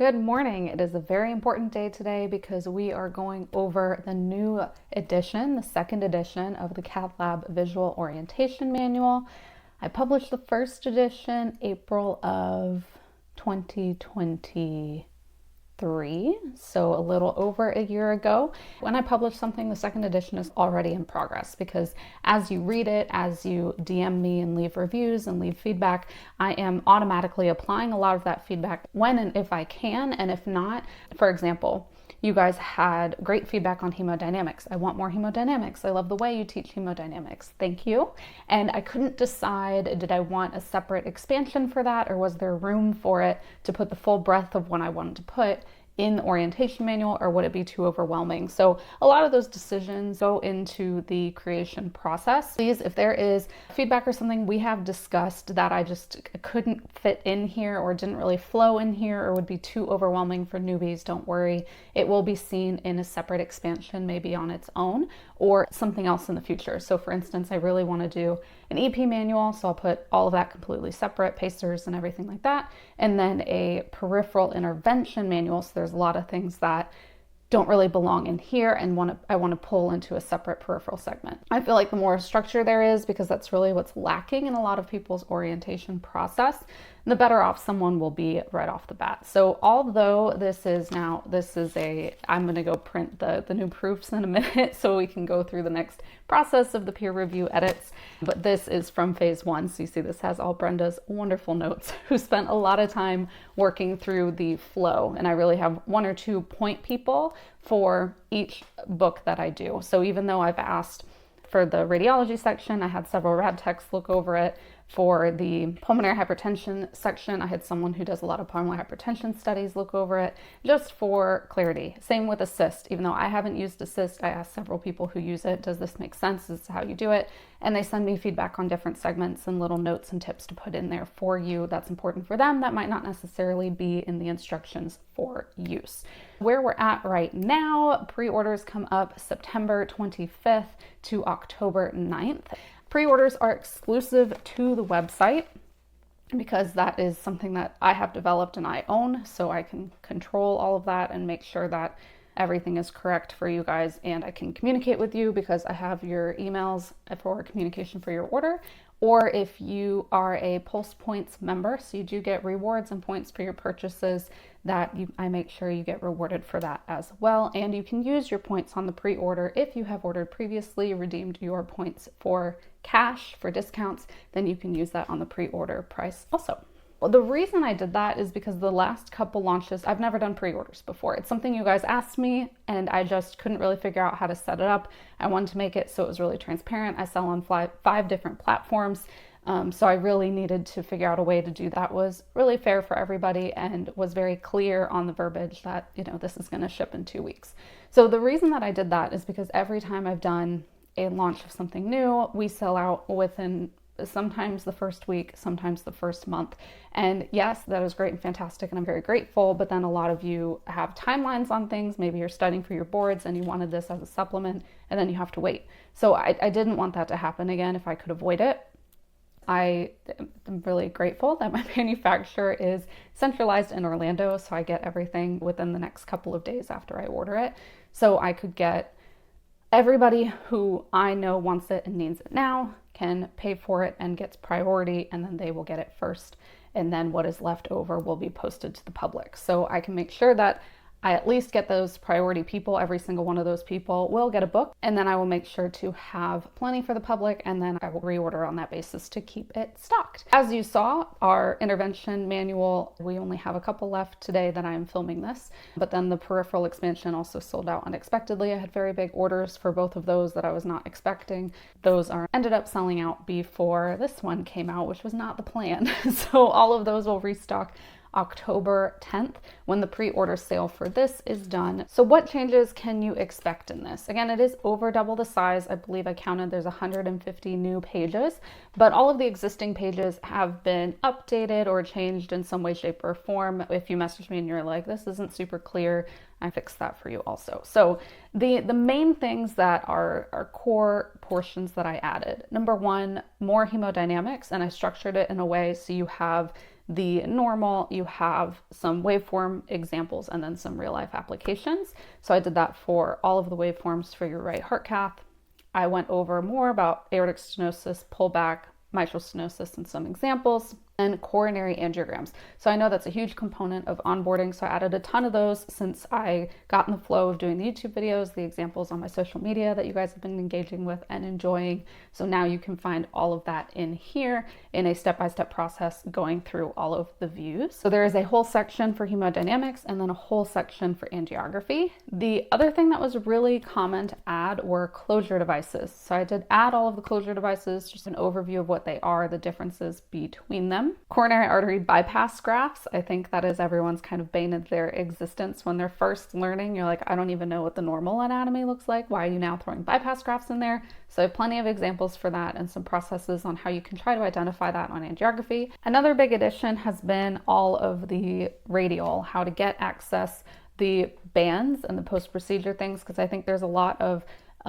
Good morning. It is a very important day today because we are going over the new edition, the second edition of the Cath Lab Visual Orientation Manual. I published the first edition April of 2023, so a little over a year ago. When I publish something, the second edition is already in progress because as you read it, as you DM me and leave reviews and leave feedback, I am automatically applying a lot of that feedback when and if I can, and if not, for example, you guys had great feedback on hemodynamics. I want more hemodynamics. I love the way you teach hemodynamics. Thank you. And I couldn't decide, did I want a separate expansion for that, or was there room for it to put the full breadth of what I wanted to put in the orientation manual, or would it be too overwhelming? So a lot of those decisions go into the creation process. Please, if there is feedback or something we have discussed that I just couldn't fit in here or didn't really flow in here or would be too overwhelming for newbies, don't worry. It will be seen in a separate expansion, maybe on its own, or something else in the future. So for instance, I really want to do an EP manual, so I'll put all of that completely separate, pacers and everything like that, and then a peripheral intervention manual. So there's a lot of things that don't really belong in here and I want to pull into a separate peripheral segment. I feel like the more structure there is, because that's really what's lacking in a lot of people's orientation process, the better off someone will be right off the bat. So although I'm going to go print the new proofs in a minute so we can go through the next process of the peer review edits, but this is from phase one. So you see this has all Brenda's wonderful notes, who spent a lot of time working through the flow. And I really have one or two point people for each book that I do. So even though I've asked for the radiology section, I had several rad techs look over it. For the pulmonary hypertension section, I had someone who does a lot of pulmonary hypertension studies look over it, just for clarity. Same with Assist. Even though I haven't used Assist, I asked several people who use it, does this make sense? This is how you do it. And they send me feedback on different segments and little notes and tips to put in there for you. That's important for them. That might not necessarily be in the instructions for use. Where we're at right now, pre-orders come up September 25th to October 9th. Pre-orders are exclusive to the website because that is something that I have developed and I own, so I can control all of that and make sure that everything is correct for you guys, and I can communicate with you because I have your emails for communication for your order. Or if you are a Pulse Points member, so you do get rewards and points for your purchases, I make sure you get rewarded for that as well. And you can use your points on the pre-order. If you have ordered previously, redeemed your points for cash, for discounts, then you can use that on the pre-order price also. Well, the reason I did that is because the last couple launches, I've never done pre-orders before. It's something you guys asked me and I just couldn't really figure out how to set it up. I wanted to make it so it was really transparent. I sell on five different platforms. So I really needed to figure out a way to do that was really fair for everybody and was very clear on the verbiage that, this is going to ship in 2 weeks. So the reason that I did that is because every time I've done a launch of something new, we sell out within sometimes the first week, sometimes the first month. And yes, that is great and fantastic, and I'm very grateful, but then a lot of you have timelines on things. Maybe you're studying for your boards and you wanted this as a supplement, and then you have to wait. So I didn't want that to happen again if I could avoid it. I am really grateful that my manufacturer is centralized in Orlando, so I get everything within the next couple of days after I order it. So I could get everybody who I know wants it and needs it now can pay for it and gets priority, and then they will get it first. And then what is left over will be posted to the public. So I can make sure that I at least get those priority people. Every single one of those people will get a book, and then I will make sure to have plenty for the public, and then I will reorder on that basis to keep it stocked. As you saw, our intervention manual, we only have a couple left today that I'm filming this, but then the peripheral expansion also sold out unexpectedly. I had very big orders for both of those that I was not expecting. Those ended up selling out before this one came out, which was not the plan. So all of those will restock October 10th when the pre-order sale for this is done. So what changes can you expect in this? Again, it is over double the size. I believe I counted there's 150 new pages, but all of the existing pages have been updated or changed in some way, shape, or form. If you message me and you're like, this isn't super clear, I fixed that for you also. So the main things that are core portions that I added. Number one, more hemodynamics, and I structured it in a way so you have the normal, you have some waveform examples and then some real life applications. So I did that for all of the waveforms for your right heart cath. I went over more about aortic stenosis, pullback, mitral stenosis, and some examples, and coronary angiograms. So I know that's a huge component of onboarding, so I added a ton of those since I got in the flow of doing the YouTube videos, the examples on my social media that you guys have been engaging with and enjoying. So now you can find all of that in here in a step-by-step process going through all of the views. So there is a whole section for hemodynamics and then a whole section for angiography. The other thing that was really common to add were closure devices. So I did add all of the closure devices, just an overview of what they are, the differences between them. Coronary artery bypass grafts. I think that is everyone's kind of bane of their existence when they're first learning. You're like, I don't even know what the normal anatomy looks like. Why are you now throwing bypass grafts in there? So I have plenty of examples for that and some processes on how you can try to identify that on angiography. Another big addition has been all of the radial, how to get access, the bands and the post-procedure things, because I think there's a lot of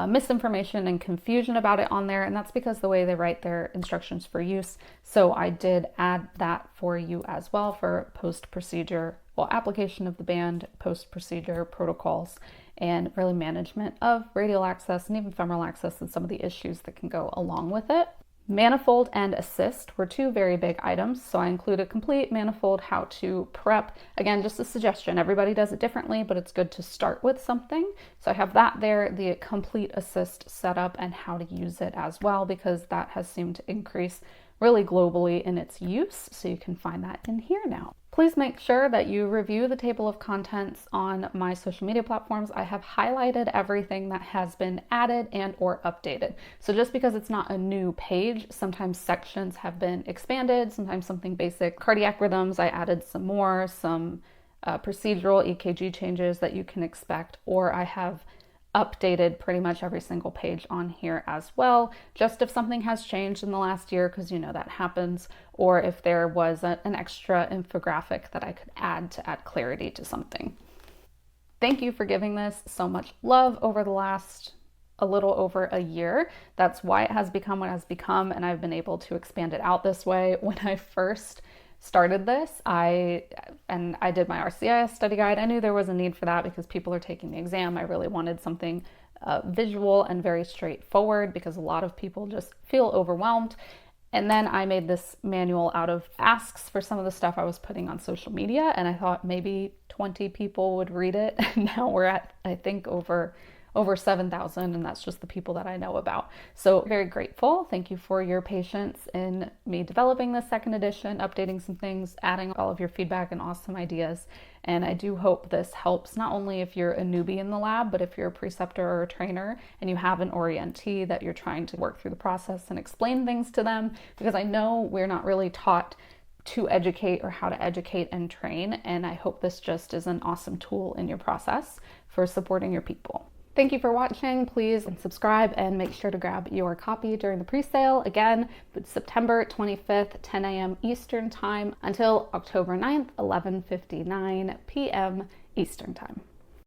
misinformation and confusion about it on there, and that's because the way they write their instructions for use. So I did add that for you as well for post-procedure, well, application of the band, post-procedure protocols, and really management of radial access and even femoral access and some of the issues that can go along with it. Manifold and assist were two very big items, so I included complete manifold, how to prep. Again, just a suggestion, everybody does it differently, but it's good to start with something. So I have that there, the complete assist setup and how to use it as well, because that has seemed to increase really globally in its use, so you can find that in here now. Please make sure that you review the table of contents on my social media platforms. I have highlighted everything that has been added and or updated. So just because it's not a new page, sometimes sections have been expanded, sometimes something basic. Cardiac rhythms, I added some more, some procedural EKG changes that you can expect, or I have updated pretty much every single page on here as well, just if something has changed in the last year, because you know that happens, or if there was an extra infographic that I could add to add clarity to something. Thank you for giving this so much love over the last a little over a year. That's why it has become what it has become, and I've been able to expand it out this way. When I first started this, I did my RCIS study guide. I knew there was a need for that because people are taking the exam. I really wanted something visual and very straightforward because a lot of people just feel overwhelmed. And then I made this manual out of asks for some of the stuff I was putting on social media, and I thought maybe 20 people would read it. Now we're at, I think, over 7,000, and that's just the people that I know about. So very grateful. Thank you for your patience in me developing this second edition, updating some things, adding all of your feedback and awesome ideas. And I do hope this helps not only if you're a newbie in the lab, but if you're a preceptor or a trainer and you have an orientee that you're trying to work through the process and explain things to them, because I know we're not really taught to educate or how to educate and train. And I hope this just is an awesome tool in your process for supporting your people. Thank you for watching. Please subscribe and make sure to grab your copy during the pre-sale. Again, it's September 25th, 10 a.m. Eastern Time until October 9th, 11:59 p.m. Eastern Time.